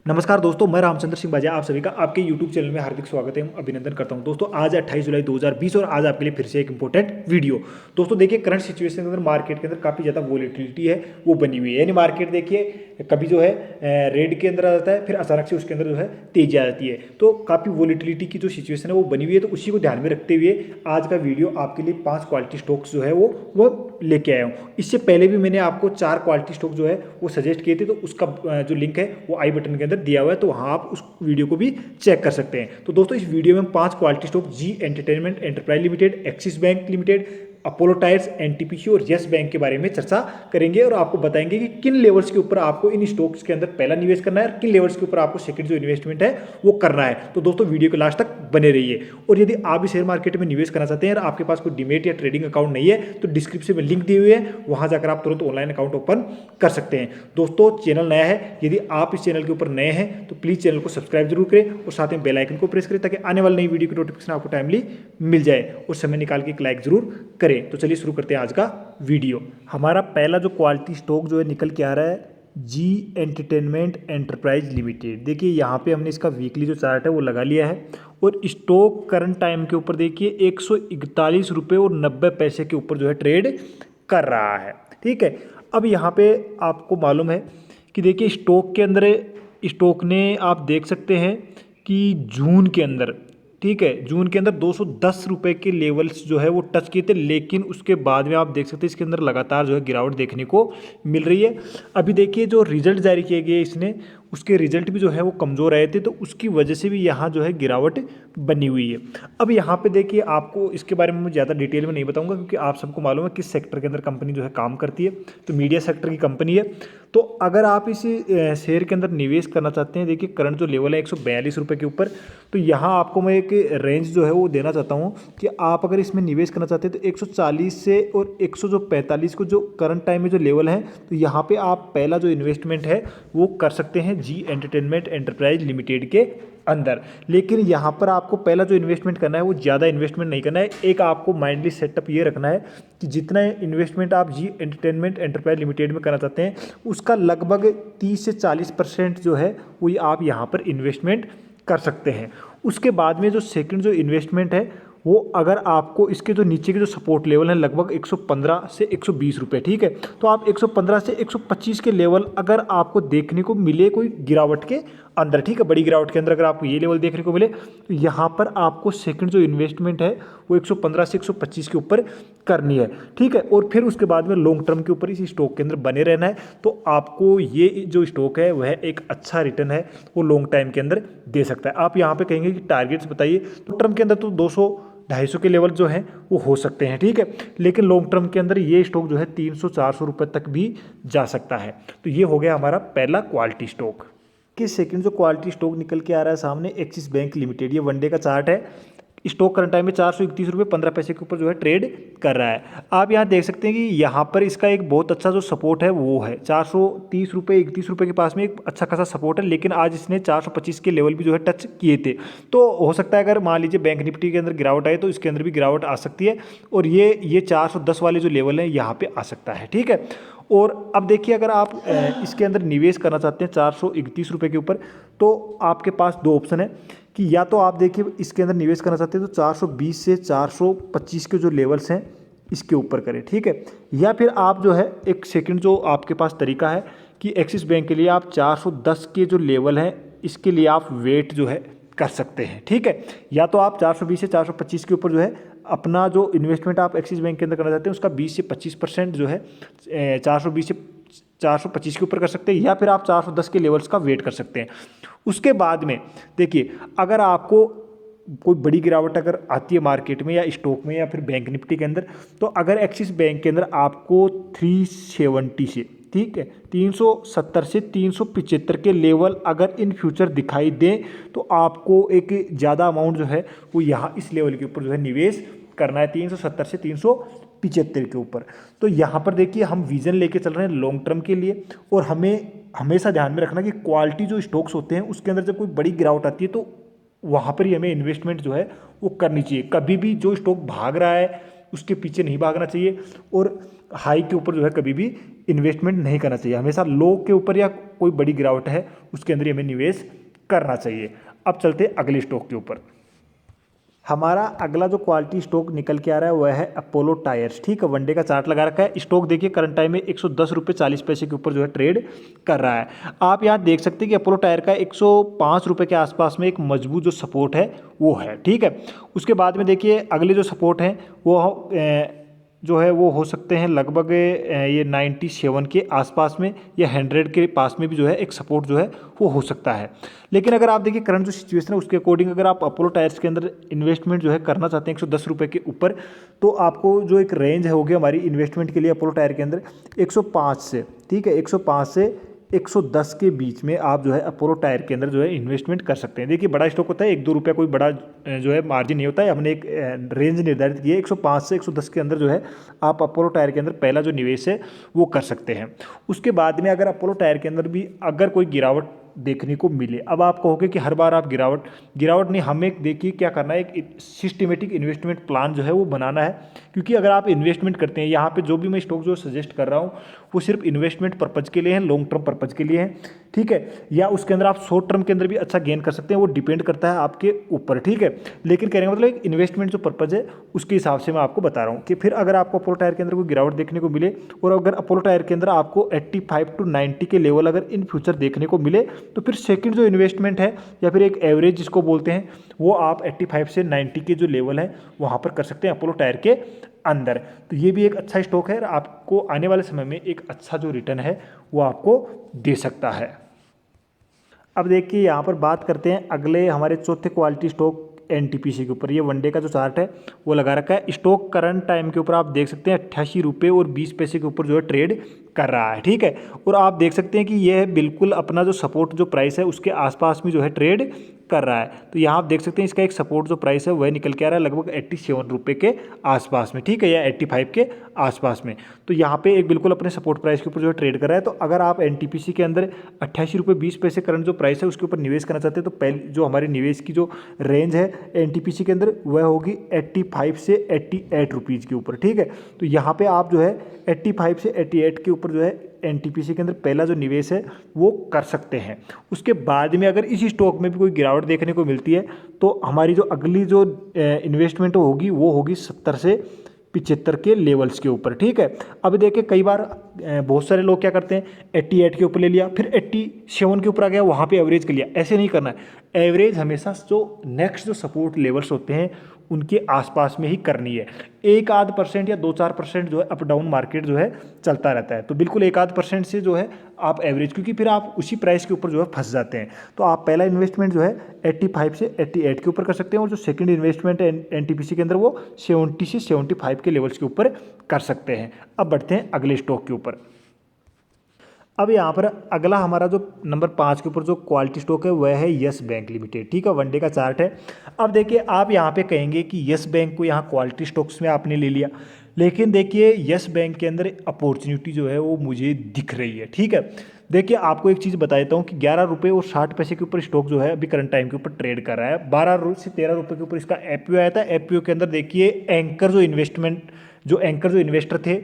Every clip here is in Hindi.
नमस्कार दोस्तों, मैं रामचंद्र सिंह बाजा आप सभी का आपके YouTube चैनल में हार्दिक स्वागत है, अभिनंदन करता हूं। दोस्तों आज 28 जुलाई 2020 और आज आपके लिए फिर से एक इंपॉर्टेंट वीडियो। दोस्तों देखिए, करंट सिचुएशन के अंदर मार्केट के अंदर काफ़ी ज़्यादा वॉलेटिलिटी है वो बनी हुई है। यानी मार्केट देखिए कभी जो है रेड के अंदर आ जाता है, फिर अचानक से उसके अंदर जो है तेजी आ जाती है। तो काफ़ी वॉलेटिलिटी की जो सिचुएशन है वो बनी हुई है, तो उसी को ध्यान में रखते हुए आज का वीडियो आपके लिए 5 क्वालिटी स्टॉक्स जो है वो लेके आया हूँ। इससे पहले भी मैंने आपको 4 क्वालिटी स्टॉक जो है वो सजेस्ट किए थे, तो उसका जो लिंक है वो आई बटन के अंदर दिया हुआ है, तो वहाँ आप उस वीडियो को भी चेक कर सकते हैं। तो दोस्तों इस वीडियो में हम 5 quality stock Zee entertainment enterprise limited, Axis Bank limited, Apollo Tyres, NTPC और यस बैंक के बारे में चर्चा करेंगे और आपको बताएंगे कि किन लेवल्स के ऊपर आपको इन स्टॉक्स के अंदर पहला निवेश करना है और किन लेवल्स के ऊपर आपको सेकंड जो इन्वेस्टमेंट है वो करना है। तो दोस्तों वीडियो के लास्ट तक बने रहिए। और यदि आप भी शेयर मार्केट में निवेश करना चाहते हैं और आपके पास कोई डीमैट या ट्रेडिंग अकाउंट नहीं है तो डिस्क्रिप्शन में लिंक दी हुई है, वहां जाकर आप तुरंत ऑनलाइन अकाउंट ओपन कर सकते हैं। दोस्तों चैनल नया है, यदि आप इस चैनल के ऊपर नए हैं तो प्लीज चैनल को सब्सक्राइब जरूर करें और साथ में बेल आइकन को प्रेस करें ताकि आने वाली नई वीडियो की नोटिफिकेशन आपको टाइमली मिल जाए, और समय निकाल के एक लाइक जरूर करें। तो चलिए शुरू करते हैं आज का वीडियो। हमारा पहला जो क्वालिटी स्टॉक जो है निकल के आ रहा है जी एंटरटेनमेंट एंटरप्राइज लिमिटेड। देखिए यहाँ पे हमने इसका वीकली जो चार्ट है वो लगा लिया है और स्टॉक करंट टाइम के ऊपर देखिए 141 रुपये और 90 पैसे के ऊपर जो है ट्रेड कर रहा है। ठीक है, अब यहाँ पे आपको मालूम है कि देखिए स्टॉक के अंदर स्टॉक ने आप देख सकते हैं कि जून के अंदर, ठीक है, जून के अंदर 210 रुपये के लेवल्स जो है वो टच किए थे, लेकिन उसके बाद में आप देख सकते हैं इसके अंदर लगातार जो है गिरावट देखने को मिल रही है। अभी देखिए जो रिजल्ट जारी किए गए इसने, उसके रिजल्ट भी जो है वो कमज़ोर आए थे, तो उसकी वजह से भी यहाँ जो है गिरावट बनी हुई है। अब यहाँ पे देखिए आपको इसके बारे में मैं ज़्यादा डिटेल में नहीं बताऊंगा क्योंकि आप सबको मालूम है किस सेक्टर के अंदर कंपनी जो है काम करती है, तो मीडिया सेक्टर की कंपनी है। तो अगर आप इस शेयर के अंदर निवेश करना चाहते हैं, देखिए करंट जो लेवल है 142 रुपये के ऊपर, तो यहाँ आपको मैं एक रेंज जो है वो देना चाहता हूँ कि आप अगर इसमें निवेश करना चाहते हैं तो 140 से और 145 को जो करंट टाइम में जो लेवल है, तो यहाँ पे आप पहला जो इन्वेस्टमेंट है वो कर सकते हैं जी एंटरटेनमेंट एंटरप्राइज लिमिटेड के अंदर। लेकिन यहाँ पर आपको पहला जो इन्वेस्टमेंट करना है वो ज़्यादा इन्वेस्टमेंट नहीं करना है। एक आपको माइंडली सेटअप ये रखना है कि जितना इन्वेस्टमेंट आप जी एंटरटेनमेंट एंटरप्राइज लिमिटेड में करना चाहते हैं उसका लगभग 30 से 40% जो है वो आप यहाँ पर इन्वेस्टमेंट कर सकते हैं। उसके बाद में जो सेकंड जो इन्वेस्टमेंट है वो अगर आपको इसके जो नीचे के जो सपोर्ट लेवल है लगभग 115 से 120 रुपये, ठीक है, तो आप 115 से 125 के लेवल अगर आपको देखने को मिले कोई गिरावट के अंदर, ठीक है, बड़ी गिरावट के अंदर अगर आपको ये लेवल देखने को मिले तो यहाँ पर आपको सेकंड जो इन्वेस्टमेंट है वो 115 से 125 के ऊपर करनी है, ठीक है। और फिर उसके बाद में लॉन्ग टर्म के ऊपर इस स्टॉक के अंदर बने रहना है, तो आपको ये जो स्टॉक है वह एक अच्छा रिटर्न है वो लॉन्ग टाइम के अंदर दे सकता है। आप यहाँ पे कहेंगे कि टारगेट्स बताइए, तो टर्म के अंदर तो 200-250 के लेवल जो हैं वो हो सकते हैं, ठीक है, लेकिन लॉन्ग टर्म के अंदर ये स्टॉक जो है 300-400 रुपये तक भी जा सकता है। तो ये हो गया हमारा पहला क्वालिटी स्टॉक। कि सेकंड जो क्वालिटी स्टॉक निकल के आ रहा है सामने एक्सिस बैंक लिमिटेड, ये वनडे का चार्ट है। स्टॉक करंट टाइम में 431 रुपये 15 पैसे के ऊपर जो है ट्रेड कर रहा है। आप यहाँ देख सकते हैं कि यहाँ पर इसका एक बहुत अच्छा जो सपोर्ट है वो है 430 रुपये 31 रुपये के पास में एक अच्छा खासा सपोर्ट है, लेकिन आज इसने 425 के लेवल भी जो है टच किए थे। तो हो सकता है अगर मान लीजिए बैंक निफ्टी के अंदर गिरावट आए तो इसके अंदर भी गिरावट आ सकती है, और ये 410 वाले जो लेवल है यहाँ पे आ सकता है, ठीक है। और अब देखिए अगर आप इसके अंदर निवेश करना चाहते हैं 431 रुपये के ऊपर, तो आपके पास दो ऑप्शन है कि या तो आप देखिए इसके अंदर निवेश करना चाहते हैं तो 420 से 425 के जो लेवल्स हैं इसके ऊपर करें, ठीक है। या फिर आप जो है एक सेकंड जो आपके पास तरीका है कि एक्सिस बैंक के लिए आप 410 के जो लेवल हैं इसके लिए आप वेट जो है कर सकते हैं, ठीक है। या तो आप 420 से 425 के ऊपर जो है अपना जो इन्वेस्टमेंट आप एक्सिस बैंक के अंदर करना चाहते हैं उसका 20 से 25% जो है 420 से 425 के ऊपर कर सकते हैं, या फिर आप 410 के लेवल्स का वेट कर सकते हैं। उसके बाद में देखिए अगर आपको कोई बड़ी गिरावट अगर आती है मार्केट में या स्टॉक में या फिर बैंक निफ्टी के अंदर, तो अगर एक्सिस बैंक के अंदर आपको 370 से, ठीक है, 370 से 375 के लेवल अगर इन फ्यूचर दिखाई दें तो आपको एक ज़्यादा अमाउंट जो है वो यहाँ इस लेवल के ऊपर जो है निवेश करना है 370 से 375 के ऊपर। तो यहाँ पर देखिए हम विजन लेके चल रहे हैं लॉन्ग टर्म के लिए, और हमें हमेशा ध्यान में रखना कि क्वालिटी जो स्टॉक्स होते हैं उसके अंदर जब कोई बड़ी गिरावट आती है तो वहाँ पर ही हमें इन्वेस्टमेंट जो है वो करनी चाहिए। कभी भी जो स्टॉक भाग रहा है उसके पीछे नहीं भागना चाहिए और हाई के ऊपर जो है कभी भी इन्वेस्टमेंट नहीं करना चाहिए। हमेशा लो के ऊपर या कोई बड़ी गिरावट है उसके अंदर ही हमें निवेश करना चाहिए। अब चलते हैं अगले स्टॉक के ऊपर। हमारा अगला जो क्वालिटी स्टॉक निकल के आ रहा है वह है अपोलो टायर्स। ठीक है, वनडे का चार्ट लगा रखा है। स्टॉक देखिए करंट टाइम में 110 रुपये 40 पैसे के ऊपर जो है ट्रेड कर रहा है। आप यहाँ देख सकते हैं कि अपोलो टायर का 105 रुपये के आसपास में एक मजबूत जो सपोर्ट है वो है। ठीक है, उसके बाद में देखिए अगले जो सपोर्ट हैं वो जो है वो हो सकते हैं लगभग ये 97 के आसपास में या 100 के पास में भी जो है एक सपोर्ट जो है वो हो सकता है। लेकिन अगर आप देखिए करंट जो सिचुएशन है उसके अकॉर्डिंग अगर आप अपोलो टायर्स के अंदर इन्वेस्टमेंट जो है करना चाहते हैं 110 रुपये के ऊपर, तो आपको जो एक रेंज है होगी हमारी इन्वेस्टमेंट के लिए अपोलो टायर के अंदर 105 से, ठीक है, 105 से 110 के बीच में आप जो है अपोलो टायर के अंदर जो है इन्वेस्टमेंट कर सकते हैं। देखिए बड़ा स्टॉक होता है, 1-2 रुपया कोई बड़ा जो है मार्जिन नहीं होता है। हमने एक रेंज निर्धारित की है 105 से 110 के अंदर जो है आप अपोलो टायर के अंदर पहला जो निवेश है वो कर सकते हैं। उसके बाद में अगर अपोलो टायर के अंदर भी अगर कोई गिरावट देखने को मिले, अब आप कहोगे कि हर बार आप गिरावट नहीं, हमें देखिए क्या करना है, एक सिस्टमेटिक इन्वेस्टमेंट प्लान जो है वो बनाना है। क्योंकि अगर आप इन्वेस्टमेंट करते हैं, यहाँ पे जो भी मैं स्टॉक जो सजेस्ट कर रहा हूँ वो सिर्फ इन्वेस्टमेंट पर्पज के लिए है, लॉन्ग टर्म पर्पज के लिए है। ठीक है, या उसके अंदर आप शॉर्ट टर्म के अंदर भी अच्छा गेन कर सकते हैं, वो डिपेंड करता है आपके ऊपर। ठीक है, लेकिन कहने का मतलब एक इन्वेस्टमेंट जो पर्पज है उसके हिसाब से मैं आपको बता रहा हूँ कि फिर अगर आपको अपोलो टायर के अंदर कोई गिरावट देखने को मिले और अगर अपोलो टायर के अंदर आपको 85 to 90 के लेवल अगर इन फ्यूचर देखने को मिले, तो फिर सेकंड जो इन्वेस्टमेंट है या फिर एक एवरेज जिसको बोलते हैं वो आप 85 से 90 के जो लेवल है वहाँ पर कर सकते हैं अपोलो टायर के अंदर। तो ये भी एक अच्छा स्टॉक है, आपको आने वाले समय में एक अच्छा जो रिटर्न है वो आपको दे सकता है। अब देखिए यहाँ पर बात करते हैं अगले हमारे चौथे क्वालिटी स्टॉक एनटीपीसी के ऊपर। ये वनडे का जो चार्ट है वो लगा रखा है। स्टॉक करंट टाइम के ऊपर आप देख सकते हैं 88 रुपये और 20 पैसे के ऊपर जो है ट्रेड कर रहा है। ठीक है, और आप देख सकते हैं कि यह बिल्कुल अपना जो सपोर्ट जो प्राइस है उसके आसपास में जो है ट्रेड कर रहा है। तो यहाँ आप देख सकते हैं इसका एक सपोर्ट जो प्राइस है वह निकल के आ रहा है लगभग 87 रुपये के आसपास में, ठीक है, या 85 के आसपास में। तो यहाँ पे एक बिल्कुल अपने सपोर्ट प्राइस के ऊपर जो है ट्रेड कर रहा है। तो अगर आप एनटीपीसी के अंदर 88 रुपये 20 पैसे करंट जो प्राइस है उसके ऊपर निवेश करना चाहते हैं, तो पहले जो हमारे निवेश की जो रेंज है एनटीपीसी के अंदर वह होगी 85 से 88 रुपीज़ के ऊपर। ठीक है, तो यहाँ पे आप जो है 85 से 88 के ऊपर जो है एनटीपीसी के अंदर पहला जो निवेश है वो कर सकते हैं। उसके बाद में अगर इसी स्टॉक में भी कोई गिरावट देखने को मिलती है तो हमारी जो अगली जो इन्वेस्टमेंट होगी वो होगी 70 से 75 के लेवल्स के ऊपर। ठीक है, अब देखिए कई बार बहुत सारे लोग क्या करते हैं 88 के ऊपर ले लिया, फिर 87 के ऊपर आ गया, वहाँ पे एवरेज कर लिया। ऐसे नहीं करना है, एवरेज हमेशा जो नेक्स्ट जो सपोर्ट लेवल्स होते हैं उनके आसपास में ही करनी है। 1-8% या 2-4% जो है अप डाउन मार्केट जो है चलता रहता है, तो बिल्कुल 1-8% से जो है आप एवरेज, क्योंकि फिर आप उसी प्राइस के ऊपर जो है फंस जाते हैं। तो आप पहला इन्वेस्टमेंट जो है 85 से 88 के ऊपर कर सकते हैं और जो सेकंड इन्वेस्टमेंट है एनटीपीसी के अंदर वो 70 से 75 के लेवल्स के ऊपर कर सकते हैं। अब बढ़ते हैं अगले स्टॉक के ऊपर। अब यहाँ पर अगला हमारा जो नंबर 5 के ऊपर जो क्वालिटी स्टॉक है वह है यस बैंक लिमिटेड। ठीक है, वनडे का चार्ट है। अब देखिए आप यहाँ पे कहेंगे कि यस बैंक को यहाँ क्वालिटी स्टॉक्स में आपने ले लिया, लेकिन देखिए यस बैंक के अंदर अपॉर्चुनिटी जो है वो मुझे दिख रही है। ठीक है, देखिए आपको एक चीज़ बता देता हूँ कि 11 रुपये और 60 पैसे के ऊपर स्टॉक जो है अभी करंट टाइम के ऊपर ट्रेड कर रहा है। 12 से 13 रुपये के ऊपर इसका एपीओ आया था। एपीओ के अंदर देखिए एंकर जो इन्वेस्टर थे,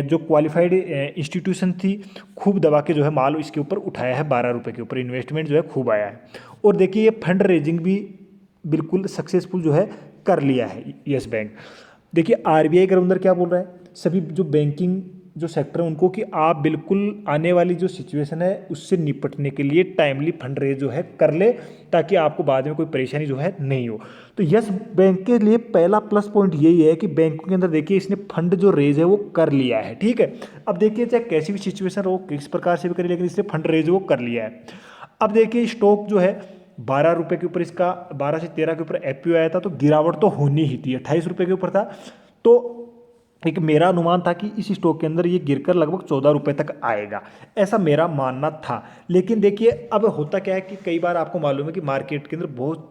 जो क्वालिफाइड इंस्टीट्यूशन थी, खूब दबा के जो है माल इसके ऊपर उठाया है। 12 रुपये के ऊपर इन्वेस्टमेंट जो है खूब आया है। और देखिए ये फंड रेजिंग भी बिल्कुल सक्सेसफुल जो है कर लिया है यस बैंक। देखिए आरबीआई के अंदर क्या बोल रहा है सभी जो बैंकिंग जो सेक्टर है उनको कि आप बिल्कुल आने वाली जो सिचुएशन है उससे निपटने के लिए टाइमली फंड रेज जो है कर ले, ताकि आपको बाद में कोई परेशानी जो है नहीं हो। तो यस बैंक के लिए पहला प्लस पॉइंट यही है कि बैंकों के अंदर देखिए इसने फंड जो रेज है वो कर लिया है। ठीक है, अब देखिए चाहे कैसी भी सिचुएशन हो, किस प्रकार से भी करे, लेकिन इसने फंड रेज वो कर लिया है। अब देखिए स्टॉक जो है 12 रुपये के ऊपर इसका 12 से 13 के ऊपर एपीओ आया था, तो गिरावट तो होनी ही थी। 28 रुपये के ऊपर था, तो एक मेरा अनुमान था कि इस स्टॉक के अंदर ये गिरकर लगभग 14 रुपये तक आएगा, ऐसा मेरा मानना था। लेकिन देखिए अब होता क्या है कि कई बार आपको मालूम है कि मार्केट के अंदर बहुत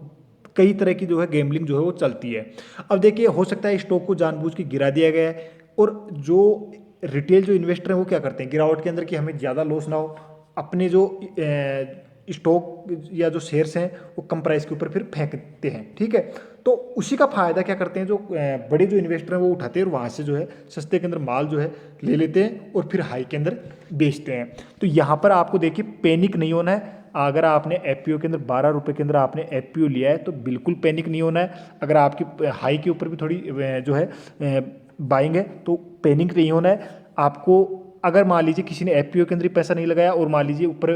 कई तरह की जो है गैम्बलिंग जो है वो चलती है। अब देखिए हो सकता है स्टॉक को जानबूझ के गिरा दिया गया है, और जो रिटेल जो इन्वेस्टर हैं वो क्या करते हैं गिरावट के अंदर कि हमें ज़्यादा लॉस ना हो, अपने जो स्टॉक या जो शेयर्स हैं वो कम प्राइस के ऊपर फिर फेंकते हैं। ठीक है, तो उसी का फ़ायदा क्या करते हैं जो बड़े जो इन्वेस्टर हैं वो उठाते हैं और वहाँ से जो है सस्ते के अंदर माल जो है ले लेते हैं और फिर हाई के अंदर बेचते हैं। तो यहाँ पर आपको देखिए पैनिक नहीं होना है। अगर आपने एफपीओ के अंदर 12 रुपये के अंदर आपने एफपीओ लिया है तो बिल्कुल पैनिक नहीं होना है। अगर आपकी हाई के ऊपर भी थोड़ी जो है बाइंग है तो पैनिक नहीं होना है आपको। अगर मान लीजिए किसी ने एफपीओ के अंदर ही पैसा नहीं लगाया और मान लीजिए ऊपर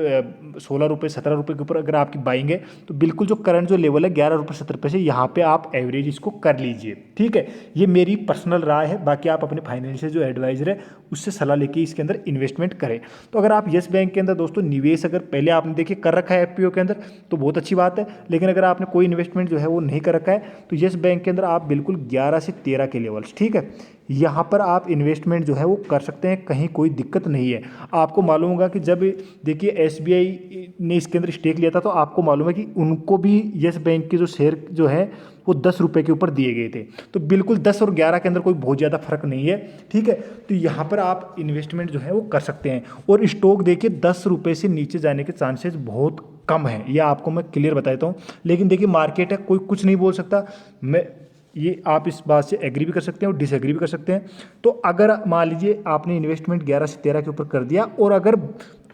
16 रुपये 17 रुपये के ऊपर अगर आपकी बाइंग है तो बिल्कुल जो करंट जो लेवल है 11 रुपये 70 पैसे यहाँ पे आप एवरेज इसको कर लीजिए। ठीक है, ये मेरी पर्सनल राय है, बाकी आप अपने फाइनेंशियल जो एडवाइजर है उससे सलाह लेके इसके अंदर इन्वेस्टमेंट करें। तो अगर आप येस बैंक के अंदर दोस्तों निवेश अगर पहले आपने देखिए कर रखा है एफपीओ के अंदर तो बहुत अच्छी बात है, लेकिन अगर आपने कोई इन्वेस्टमेंट जो है वो नहीं कर रखा है तो येस बैंक के अंदर आप बिल्कुल 11 से 13 के लेवल्स, ठीक है, यहाँ पर आप इन्वेस्टमेंट जो है वो कर सकते हैं, कहीं कोई दिक्कत नहीं है। आपको मालूम होगा कि जब देखिए एसबीआई ने इसके अंदर स्टेक लिया था तो आपको मालूम है कि उनको भी येस बैंक के जो शेयर जो है वो 10 रुपये के ऊपर दिए गए थे। तो बिल्कुल 10 और 11 के अंदर कोई बहुत ज़्यादा फर्क नहीं है, ठीक है। तो यहाँ पर आप इन्वेस्टमेंट जो है वो कर सकते हैं और स्टॉक देखिए 10 रुपये से नीचे जाने के चांसेस बहुत कम है, यह आपको मैं क्लियर बता देता हूँ। लेकिन देखिए मार्केट है, कोई कुछ नहीं बोल सकता, मैं ये आप इस बात से एग्री भी कर सकते हैं और डिसएग्री भी कर सकते हैं। तो अगर मान लीजिए आपने इन्वेस्टमेंट 11 से 13 के ऊपर कर दिया और अगर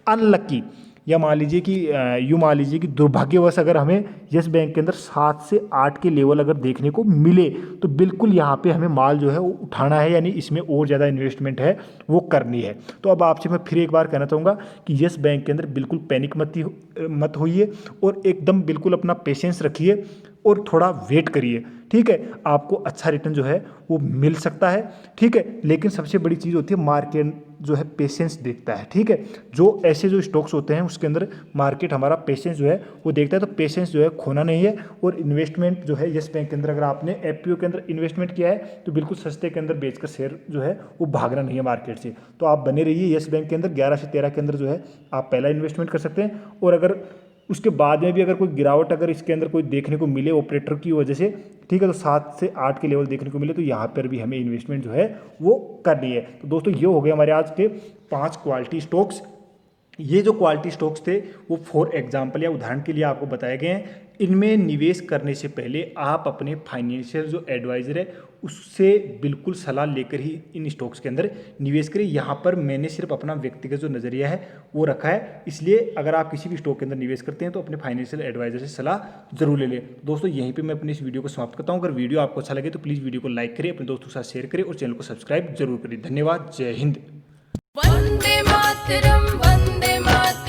अनलक्की या मान लीजिए कि यूँ मान लीजिए कि दुर्भाग्यवश अगर हमें येस बैंक के अंदर 7 से 8 के लेवल अगर देखने को मिले तो बिल्कुल यहाँ पे हमें माल जो है वो उठाना है, यानी इसमें और ज़्यादा इन्वेस्टमेंट है वो करनी है। तो अब आपसे मैं फिर एक बार कहना चाहूँगा कि येस बैंक के अंदर बिल्कुल पैनिक मत होइए और एकदम बिल्कुल अपना पेशेंस रखिए और थोड़ा वेट करिए, ठीक है, आपको अच्छा रिटर्न जो है वो मिल सकता है, ठीक है। लेकिन सबसे बड़ी चीज़ होती है मार्केट जो है पेशेंस देखता है, ठीक है। जो ऐसे जो स्टॉक्स होते हैं उसके अंदर मार्केट हमारा पेशेंस जो है वो देखता है, तो पेशेंस जो है खोना नहीं है। और इन्वेस्टमेंट जो है येस बैंक के अंदर अगर आपने एफपीओ के अंदर इन्वेस्टमेंट किया है तो बिल्कुल सस्ते के अंदर बेचकर शेयर जो है वो भागना नहीं है मार्केट से। तो आप बने रहिए येस बैंक के अंदर 11 से 13 के अंदर जो है आप पहला इन्वेस्टमेंट कर सकते हैं। और अगर उसके बाद में भी अगर कोई गिरावट अगर इसके अंदर कोई देखने को मिले ऑपरेटर की वजह से, ठीक है, तो 7 से 8 के लेवल देखने को मिले तो यहाँ पर भी हमें इन्वेस्टमेंट जो है वो करनी है। तो दोस्तों ये हो गए हमारे आज के 5 क्वालिटी स्टॉक्स। ये जो क्वालिटी स्टॉक्स थे वो फॉर एग्जांपल या उदाहरण के लिए आपको बताए गए हैं। इनमें निवेश करने से पहले आप अपने फाइनेंशियल जो एडवाइज़र है उससे बिल्कुल सलाह लेकर ही इन स्टॉक्स के अंदर निवेश करें। यहाँ पर मैंने सिर्फ अपना व्यक्तिगत जो नज़रिया है वो रखा है, इसलिए अगर आप किसी भी स्टॉक के अंदर निवेश करते हैं तो अपने फाइनेंशियल एडवाइज़र से सलाह जरूर ले लें। दोस्तों यहीं पे मैं अपनी इस वीडियो को समाप्त करता हूँ। अगर वीडियो आपको अच्छा लगे तो प्लीज़ वीडियो को लाइक करें, अपने दोस्तों के साथ शेयर करें और चैनल को सब्सक्राइब जरूर करें। धन्यवाद, जय हिंद। वंदे मातरम, वंदे मातरम।